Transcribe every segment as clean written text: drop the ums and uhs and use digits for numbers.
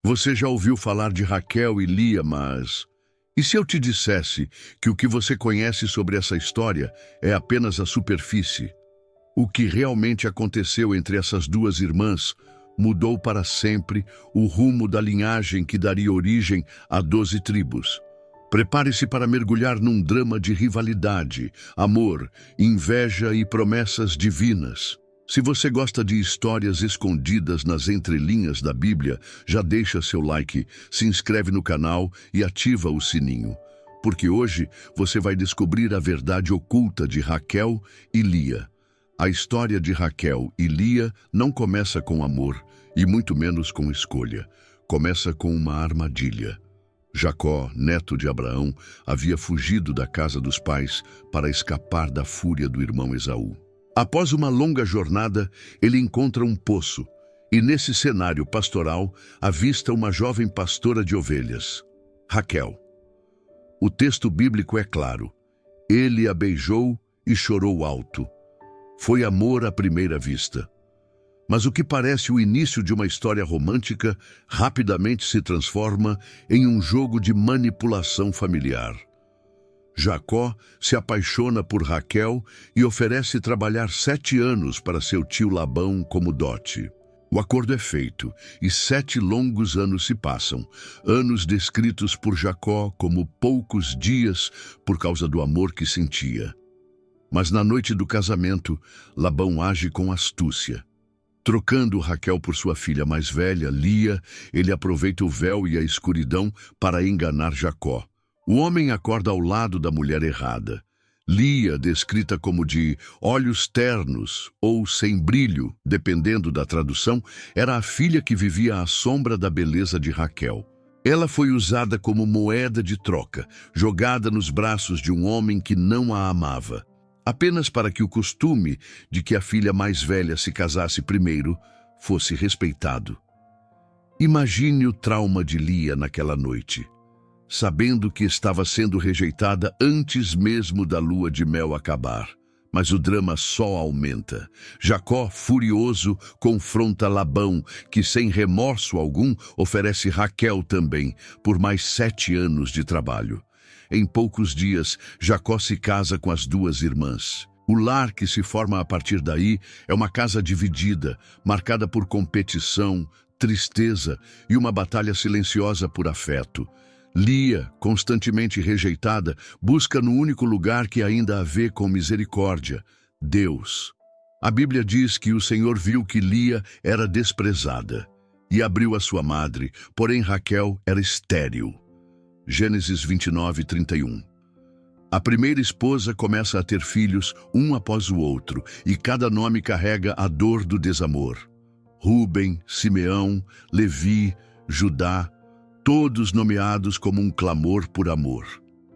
Você já ouviu falar de Raquel e Lia, mas... E se eu te dissesse que o que você conhece sobre essa história é apenas a superfície? O que realmente aconteceu entre essas duas irmãs mudou para sempre o rumo da linhagem que daria origem a 12 tribos. Prepare-se para mergulhar num drama de rivalidade, amor, inveja e promessas divinas. Se você gosta de histórias escondidas nas entrelinhas da Bíblia, já deixa seu like, se inscreve no canal e ativa o sininho. Porque hoje você vai descobrir a verdade oculta de Raquel e Lia. A história de Raquel e Lia não começa com amor, e muito menos com escolha. Começa com uma armadilha. Jacó, neto de Abraão, havia fugido da casa dos pais para escapar da fúria do irmão Esaú. Após uma longa jornada, ele encontra um poço, e nesse cenário pastoral avista uma jovem pastora de ovelhas, Raquel. O texto bíblico é claro. Ele a beijou e chorou alto. Foi amor à primeira vista. Mas o que parece o início de uma história romântica rapidamente se transforma em um jogo de manipulação familiar. Jacó se apaixona por Raquel e oferece trabalhar 7 anos para seu tio Labão como dote. O acordo é feito e 7 longos anos se passam, anos descritos por Jacó como poucos dias por causa do amor que sentia. Mas na noite do casamento, Labão age com astúcia. Trocando Raquel por sua filha mais velha, Lia, ele aproveita o véu e a escuridão para enganar Jacó. O homem acorda ao lado da mulher errada. Lia, descrita como de olhos ternos ou sem brilho, dependendo da tradução, era a filha que vivia à sombra da beleza de Raquel. Ela foi usada como moeda de troca, jogada nos braços de um homem que não a amava, apenas para que o costume de que a filha mais velha se casasse primeiro fosse respeitado. Imagine o trauma de Lia naquela noite, sabendo que estava sendo rejeitada antes mesmo da lua de mel acabar. Mas o drama só aumenta. Jacó, furioso, confronta Labão, que sem remorso algum oferece Raquel também, por mais 7 anos de trabalho. Em poucos dias, Jacó se casa com as duas irmãs. O lar que se forma a partir daí é uma casa dividida, marcada por competição, tristeza e uma batalha silenciosa por afeto. Lia, constantemente rejeitada, busca no único lugar que ainda a vê com misericórdia, Deus. A Bíblia diz que o Senhor viu que Lia era desprezada e abriu a sua madre, porém Raquel era estéril. Gênesis 29:31. A primeira esposa começa a ter filhos um após o outro, e cada nome carrega a dor do desamor. Rúben, Simeão, Levi, Judá, todos nomeados como um clamor por amor.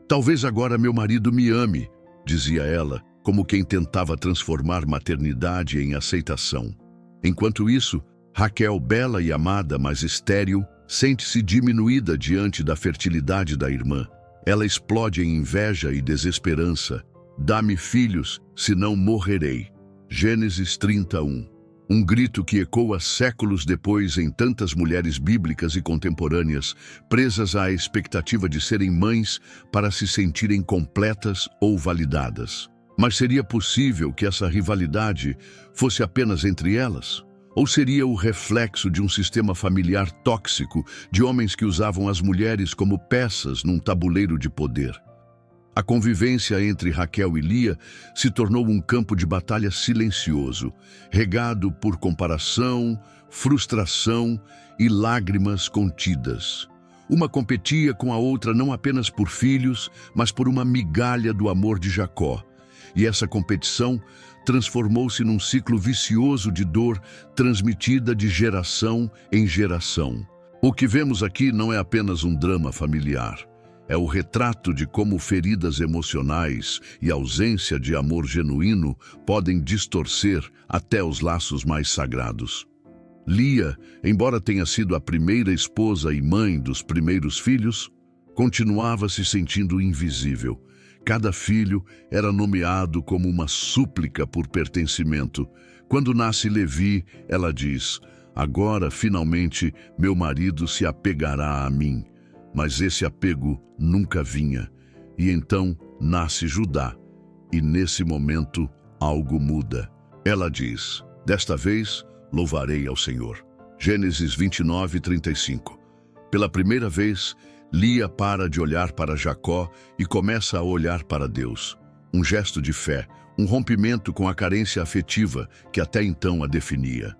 Talvez agora meu marido me ame, dizia ela, como quem tentava transformar maternidade em aceitação. Enquanto isso, Raquel, bela e amada, mas estéril, sente-se diminuída diante da fertilidade da irmã. Ela explode em inveja e desesperança. Dá-me filhos, senão morrerei. Gênesis 31. Um grito que ecoa séculos depois em tantas mulheres bíblicas e contemporâneas, presas à expectativa de serem mães para se sentirem completas ou validadas. Mas seria possível que essa rivalidade fosse apenas entre elas? Ou seria o reflexo de um sistema familiar tóxico, de homens que usavam as mulheres como peças num tabuleiro de poder? A convivência entre Raquel e Lia se tornou um campo de batalha silencioso, regado por comparação, frustração e lágrimas contidas. Uma competia com a outra não apenas por filhos, mas por uma migalha do amor de Jacó. E essa competição transformou-se num ciclo vicioso de dor transmitida de geração em geração. O que vemos aqui não é apenas um drama familiar. É o retrato de como feridas emocionais e ausência de amor genuíno podem distorcer até os laços mais sagrados. Lia, embora tenha sido a primeira esposa e mãe dos primeiros filhos, continuava se sentindo invisível. Cada filho era nomeado como uma súplica por pertencimento. Quando nasce Levi, ela diz: Agora, finalmente, meu marido se apegará a mim. Mas esse apego nunca vinha. E então nasce Judá. E nesse momento, algo muda. Ela diz: desta vez, louvarei ao Senhor. Gênesis 29:35. Pela primeira vez, Lia para de olhar para Jacó e começa a olhar para Deus. Um gesto de fé, um rompimento com a carência afetiva que até então a definia.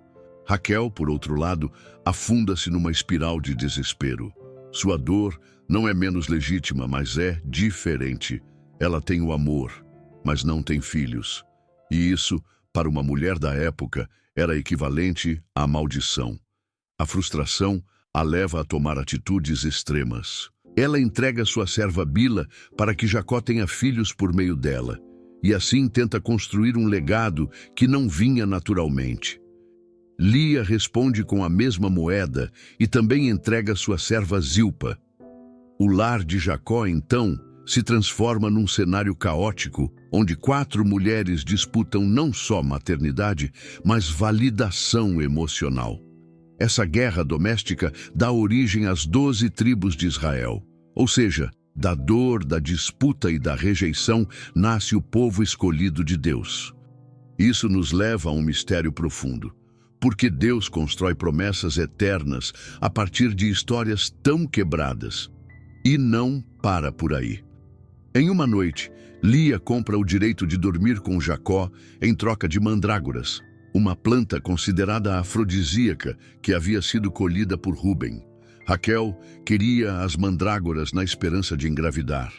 Raquel, por outro lado, afunda-se numa espiral de desespero. Sua dor não é menos legítima, mas é diferente. Ela tem o amor, mas não tem filhos. E isso, para uma mulher da época, era equivalente à maldição. A frustração a leva a tomar atitudes extremas. Ela entrega sua serva Bila para que Jacó tenha filhos por meio dela, e assim tenta construir um legado que não vinha naturalmente. Lia responde com a mesma moeda e também entrega sua serva Zilpa. O lar de Jacó, então, se transforma num cenário caótico, onde 4 mulheres disputam não só maternidade, mas validação emocional. Essa guerra doméstica dá origem às 12 tribos de Israel. Ou seja, da dor, da disputa e da rejeição nasce o povo escolhido de Deus. Isso nos leva a um mistério profundo. Porque Deus constrói promessas eternas a partir de histórias tão quebradas. E não para por aí. Em uma noite, Lia compra o direito de dormir com Jacó em troca de mandrágoras, uma planta considerada afrodisíaca que havia sido colhida por Rúben. Raquel queria as mandrágoras na esperança de engravidar.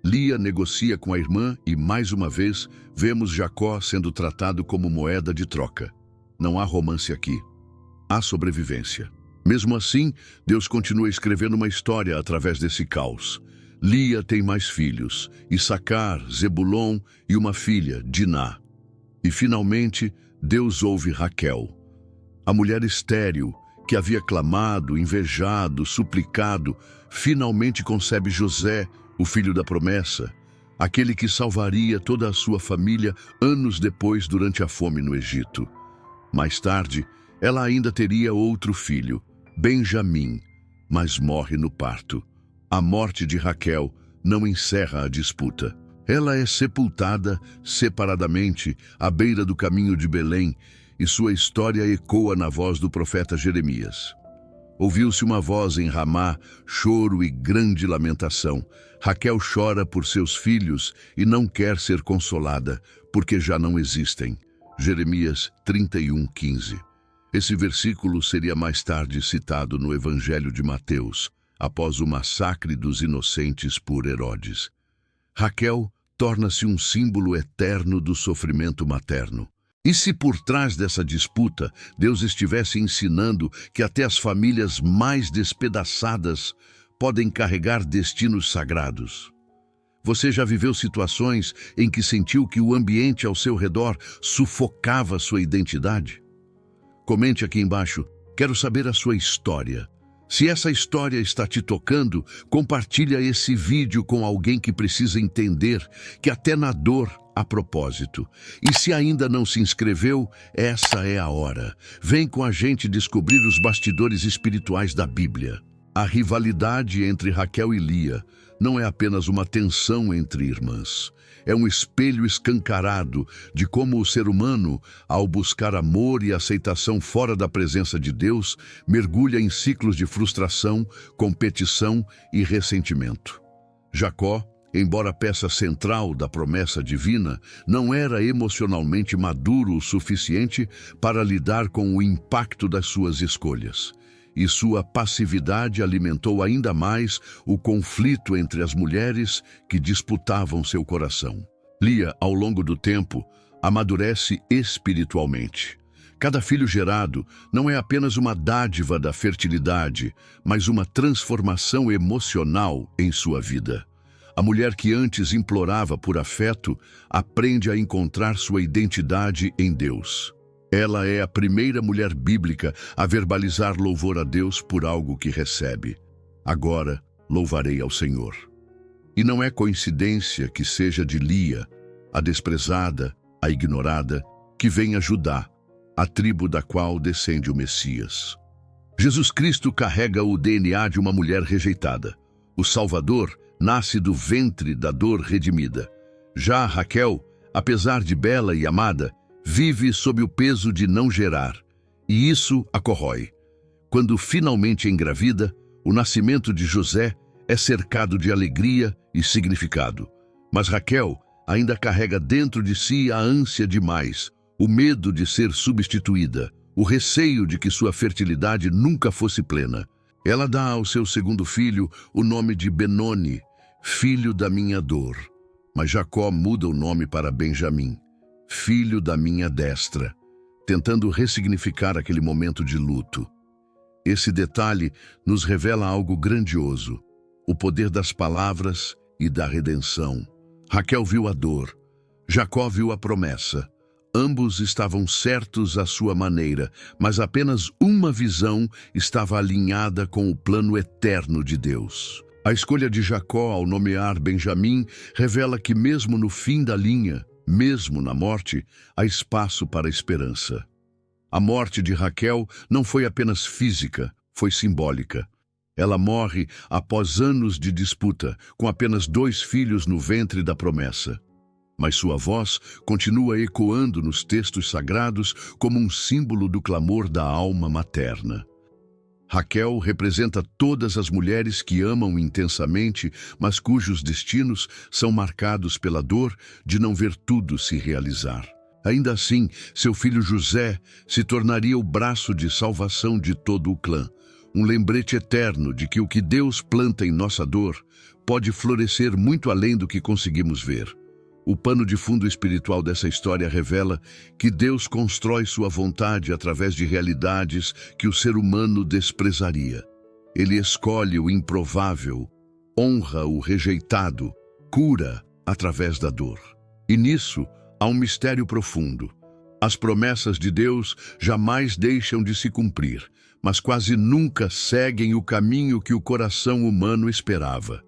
Lia negocia com a irmã e, mais uma vez, vemos Jacó sendo tratado como moeda de troca. Não há romance aqui. Há sobrevivência. Mesmo assim, Deus continua escrevendo uma história através desse caos. Lia tem mais filhos, Issacar, Zebulon e uma filha, Diná. E, finalmente, Deus ouve Raquel. A mulher estéril, que havia clamado, invejado, suplicado, finalmente concebe José, o filho da promessa, aquele que salvaria toda a sua família anos depois durante a fome no Egito. Mais tarde, ela ainda teria outro filho, Benjamim, mas morre no parto. A morte de Raquel não encerra a disputa. Ela é sepultada separadamente à beira do caminho de Belém e sua história ecoa na voz do profeta Jeremias. Ouviu-se uma voz em Ramá, choro e grande lamentação. Raquel chora por seus filhos e não quer ser consolada, porque já não existem. Jeremias 31:15. Esse versículo seria mais tarde citado no Evangelho de Mateus, após o massacre dos inocentes por Herodes. Raquel torna-se um símbolo eterno do sofrimento materno. E se por trás dessa disputa Deus estivesse ensinando que até as famílias mais despedaçadas podem carregar destinos sagrados? Você já viveu situações em que sentiu que o ambiente ao seu redor sufocava sua identidade? Comente aqui embaixo, quero saber a sua história. Se essa história está te tocando, compartilha esse vídeo com alguém que precisa entender que até na dor há propósito. E se ainda não se inscreveu, essa é a hora. Vem com a gente descobrir os bastidores espirituais da Bíblia. A rivalidade entre Raquel e Lia não é apenas uma tensão entre irmãs. É um espelho escancarado de como o ser humano, ao buscar amor e aceitação fora da presença de Deus, mergulha em ciclos de frustração, competição e ressentimento. Jacó, embora peça central da promessa divina, não era emocionalmente maduro o suficiente para lidar com o impacto das suas escolhas. E sua passividade alimentou ainda mais o conflito entre as mulheres que disputavam seu coração. Lia, ao longo do tempo, amadurece espiritualmente. Cada filho gerado não é apenas uma dádiva da fertilidade, mas uma transformação emocional em sua vida. A mulher que antes implorava por afeto aprende a encontrar sua identidade em Deus. Ela é a primeira mulher bíblica a verbalizar louvor a Deus por algo que recebe. Agora louvarei ao Senhor. E não é coincidência que seja de Lia, a desprezada, a ignorada, que venha Judá, a tribo da qual descende o Messias. Jesus Cristo carrega o DNA de uma mulher rejeitada. O Salvador nasce do ventre da dor redimida. Já Raquel, apesar de bela e amada, vive sob o peso de não gerar, e isso a corrói. Quando finalmente engravida, o nascimento de José é cercado de alegria e significado. Mas Raquel ainda carrega dentro de si a ânsia de mais, o medo de ser substituída, o receio de que sua fertilidade nunca fosse plena. Ela dá ao seu segundo filho o nome de Benoni, filho da minha dor. Mas Jacó muda o nome para Benjamim, filho da minha destra, tentando ressignificar aquele momento de luto. Esse detalhe nos revela algo grandioso, o poder das palavras e da redenção. Raquel viu a dor, Jacó viu a promessa. Ambos estavam certos à sua maneira, mas apenas uma visão estava alinhada com o plano eterno de Deus. A escolha de Jacó ao nomear Benjamim revela que mesmo no fim da linha, mesmo na morte, há espaço para a esperança. A morte de Raquel não foi apenas física, foi simbólica. Ela morre após anos de disputa, com apenas 2 filhos no ventre da promessa. Mas sua voz continua ecoando nos textos sagrados como um símbolo do clamor da alma materna. Raquel representa todas as mulheres que amam intensamente, mas cujos destinos são marcados pela dor de não ver tudo se realizar. Ainda assim, seu filho José se tornaria o braço de salvação de todo o clã, um lembrete eterno de que o que Deus planta em nossa dor pode florescer muito além do que conseguimos ver. O pano de fundo espiritual dessa história revela que Deus constrói sua vontade através de realidades que o ser humano desprezaria. Ele escolhe o improvável, honra o rejeitado, cura através da dor. E nisso há um mistério profundo. As promessas de Deus jamais deixam de se cumprir, mas quase nunca seguem o caminho que o coração humano esperava.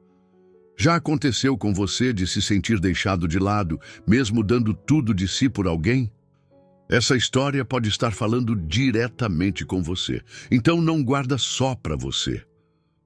Já aconteceu com você de se sentir deixado de lado, mesmo dando tudo de si por alguém? Essa história pode estar falando diretamente com você, então não guarda só para você.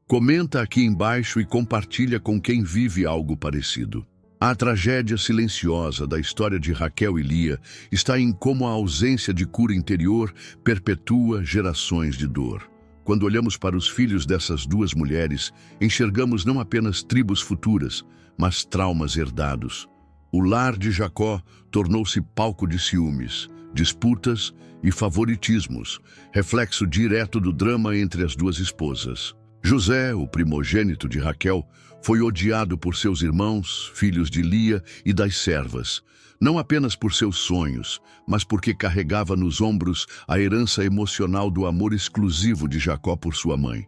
Comenta aqui embaixo e compartilha com quem vive algo parecido. A tragédia silenciosa da história de Raquel e Lia está em como a ausência de cura interior perpetua gerações de dor. Quando olhamos para os filhos dessas 2 mulheres, enxergamos não apenas tribos futuras, mas traumas herdados. O lar de Jacó tornou-se palco de ciúmes, disputas e favoritismos, reflexo direto do drama entre as 2 esposas. José, o primogênito de Raquel, foi odiado por seus irmãos, filhos de Lia e das servas, não apenas por seus sonhos, mas porque carregava nos ombros a herança emocional do amor exclusivo de Jacó por sua mãe.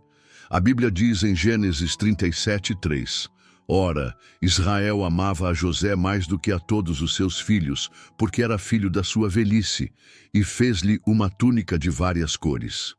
A Bíblia diz em Gênesis 37:3, Ora, Israel amava a José mais do que a todos os seus filhos, porque era filho da sua velhice, e fez-lhe uma túnica de várias cores.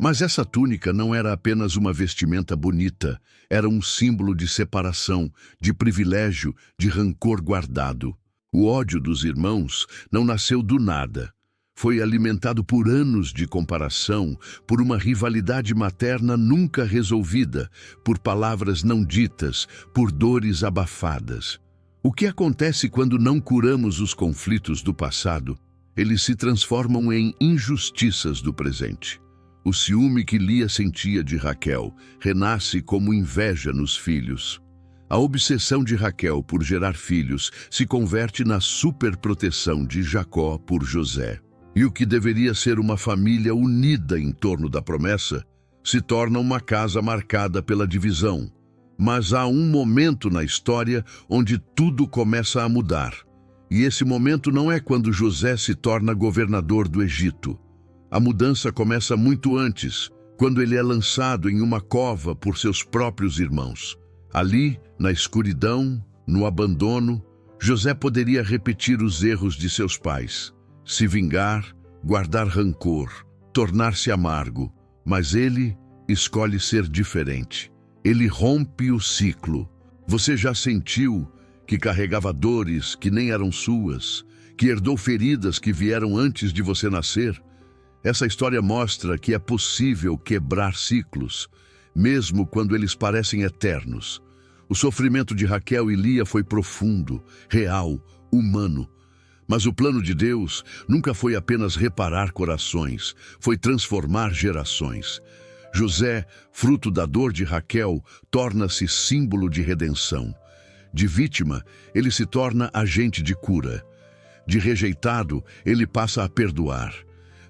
Mas essa túnica não era apenas uma vestimenta bonita, era um símbolo de separação, de privilégio, de rancor guardado. O ódio dos irmãos não nasceu do nada. Foi alimentado por anos de comparação, por uma rivalidade materna nunca resolvida, por palavras não ditas, por dores abafadas. O que acontece quando não curamos os conflitos do passado? Eles se transformam em injustiças do presente. O ciúme que Lia sentia de Raquel renasce como inveja nos filhos. A obsessão de Raquel por gerar filhos se converte na superproteção de Jacó por José. E o que deveria ser uma família unida em torno da promessa se torna uma casa marcada pela divisão. Mas há um momento na história onde tudo começa a mudar. E esse momento não é quando José se torna governador do Egito. A mudança começa muito antes, quando ele é lançado em uma cova por seus próprios irmãos. Ali, na escuridão, no abandono, José poderia repetir os erros de seus pais, se vingar, guardar rancor, tornar-se amargo, mas ele escolhe ser diferente. Ele rompe o ciclo. Você já sentiu que carregava dores que nem eram suas, que herdou feridas que vieram antes de você nascer. Essa história mostra que é possível quebrar ciclos, mesmo quando eles parecem eternos. O sofrimento de Raquel e Lia foi profundo, real, humano. Mas o plano de Deus nunca foi apenas reparar corações, foi transformar gerações. José, fruto da dor de Raquel, torna-se símbolo de redenção. De vítima, ele se torna agente de cura. De rejeitado, ele passa a perdoar.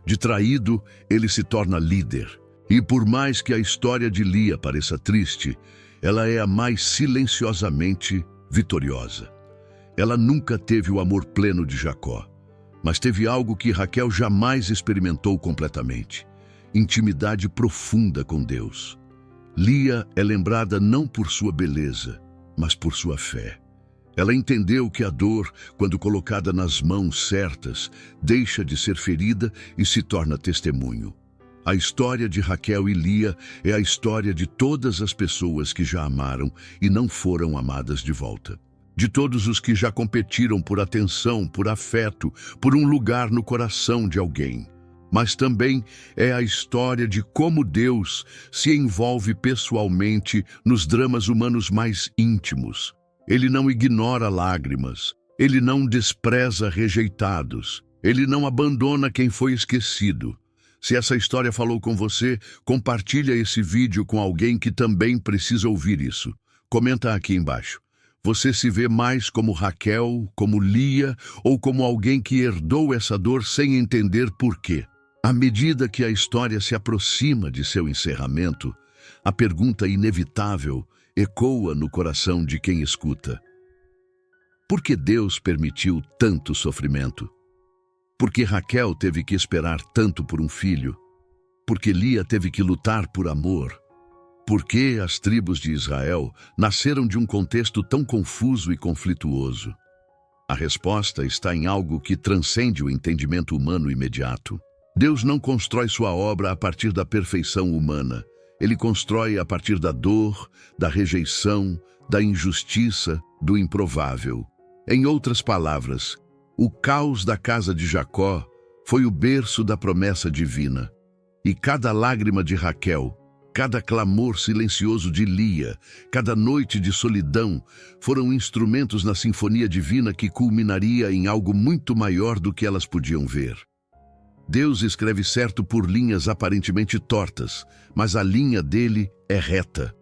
De traído, ele se torna líder. E por mais que a história de Lia pareça triste, ela é a mais silenciosamente vitoriosa. Ela nunca teve o amor pleno de Jacó, mas teve algo que Raquel jamais experimentou completamente: intimidade profunda com Deus. Lia é lembrada não por sua beleza, mas por sua fé. Ela entendeu que a dor, quando colocada nas mãos certas, deixa de ser ferida e se torna testemunho. A história de Raquel e Lia é a história de todas as pessoas que já amaram e não foram amadas de volta. De todos os que já competiram por atenção, por afeto, por um lugar no coração de alguém. Mas também é a história de como Deus se envolve pessoalmente nos dramas humanos mais íntimos. Ele não ignora lágrimas, ele não despreza rejeitados, ele não abandona quem foi esquecido. Se essa história falou com você, compartilha esse vídeo com alguém que também precisa ouvir isso. Comenta aqui embaixo. Você se vê mais como Raquel, como Lia, ou como alguém que herdou essa dor sem entender por quê? À medida que a história se aproxima de seu encerramento, a pergunta inevitável ecoa no coração de quem escuta. Por que Deus permitiu tanto sofrimento? Por que Raquel teve que esperar tanto por um filho? Por que Lia teve que lutar por amor? Por que as tribos de Israel nasceram de um contexto tão confuso e conflituoso? A resposta está em algo que transcende o entendimento humano imediato. Deus não constrói sua obra a partir da perfeição humana. Ele constrói a partir da dor, da rejeição, da injustiça, do improvável. Em outras palavras, o caos da casa de Jacó foi o berço da promessa divina. E cada lágrima de Raquel, cada clamor silencioso de Lia, cada noite de solidão foram instrumentos na sinfonia divina que culminaria em algo muito maior do que elas podiam ver. Deus escreve certo por linhas aparentemente tortas, mas a linha dele é reta.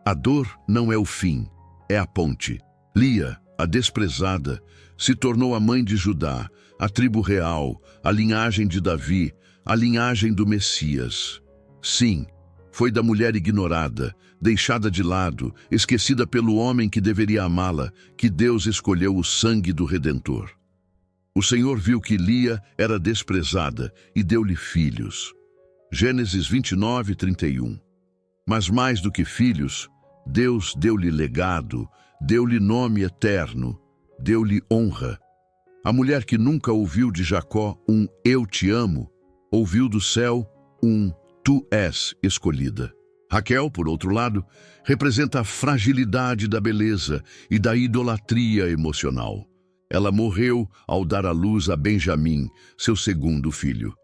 A dor não é o fim, é a ponte. Lia, a desprezada, se tornou a mãe de Judá, a tribo real, a linhagem de Davi, a linhagem do Messias. Sim, foi da mulher ignorada, deixada de lado, esquecida pelo homem que deveria amá-la, que Deus escolheu o sangue do Redentor. O Senhor viu que Lia era desprezada e deu-lhe filhos. Gênesis 29, 31. Mas mais do que filhos, Deus deu-lhe legado, deu-lhe nome eterno, deu-lhe honra. A mulher que nunca ouviu de Jacó um "eu te amo", ouviu do céu um "tu és escolhida". Raquel, por outro lado, representa a fragilidade da beleza e da idolatria emocional. Ela morreu ao dar à luz a Benjamim, seu segundo filho.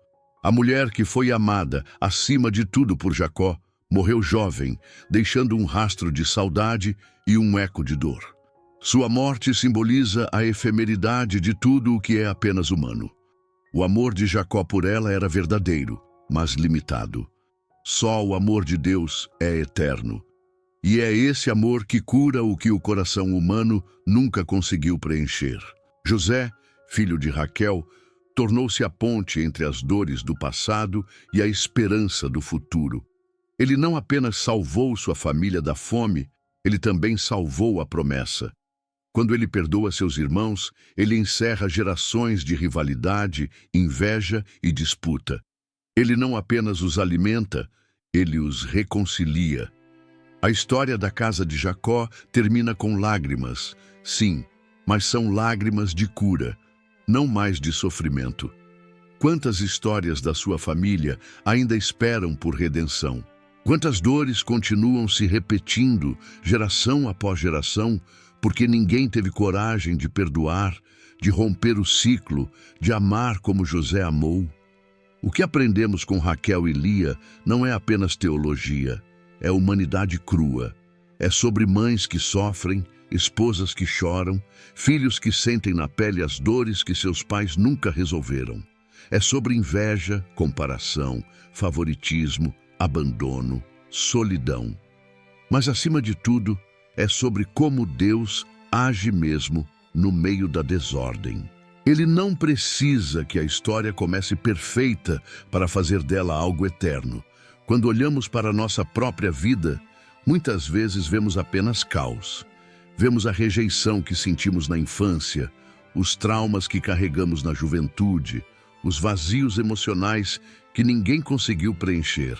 A mulher que foi amada acima de tudo por Jacó, morreu jovem, deixando um rastro de saudade e um eco de dor. Sua morte simboliza a efemeridade de tudo o que é apenas humano. O amor de Jacó por ela era verdadeiro, mas limitado. Só o amor de Deus é eterno. E é esse amor que cura o que o coração humano nunca conseguiu preencher. José, filho de Raquel, tornou-se a ponte entre as dores do passado e a esperança do futuro. Ele não apenas salvou sua família da fome, ele também salvou a promessa. Quando ele perdoa seus irmãos, ele encerra gerações de rivalidade, inveja e disputa. Ele não apenas os alimenta, ele os reconcilia. A história da casa de Jacó termina com lágrimas, sim, mas são lágrimas de cura, não mais de sofrimento. Quantas histórias da sua família ainda esperam por redenção? Quantas dores continuam se repetindo, geração após geração, porque ninguém teve coragem de perdoar, de romper o ciclo, de amar como José amou. O que aprendemos com Raquel e Lia não é apenas teologia, é humanidade crua. É sobre mães que sofrem, esposas que choram, filhos que sentem na pele as dores que seus pais nunca resolveram. É sobre inveja, comparação, favoritismo, abandono, solidão. Mas, acima de tudo, é sobre como Deus age mesmo no meio da desordem. Ele não precisa que a história comece perfeita para fazer dela algo eterno. Quando olhamos para a nossa própria vida, muitas vezes vemos apenas caos. Vemos a rejeição que sentimos na infância, os traumas que carregamos na juventude, os vazios emocionais que ninguém conseguiu preencher.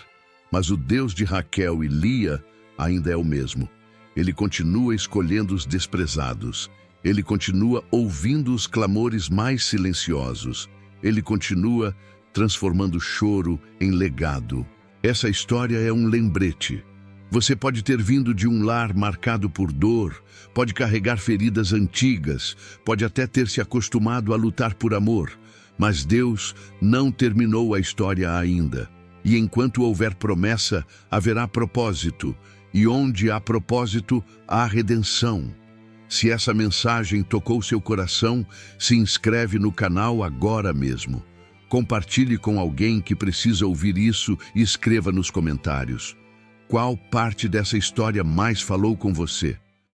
Mas o Deus de Raquel e Lia ainda é o mesmo. Ele continua escolhendo os desprezados. Ele continua ouvindo os clamores mais silenciosos. Ele continua transformando choro em legado. Essa história é um lembrete. Você pode ter vindo de um lar marcado por dor, pode carregar feridas antigas, pode até ter se acostumado a lutar por amor, mas Deus não terminou a história ainda. E enquanto houver promessa, haverá propósito, e onde há propósito, há redenção. Se essa mensagem tocou seu coração, se inscreve no canal agora mesmo. Compartilhe com alguém que precisa ouvir isso e escreva nos comentários. Qual parte dessa história mais falou com você?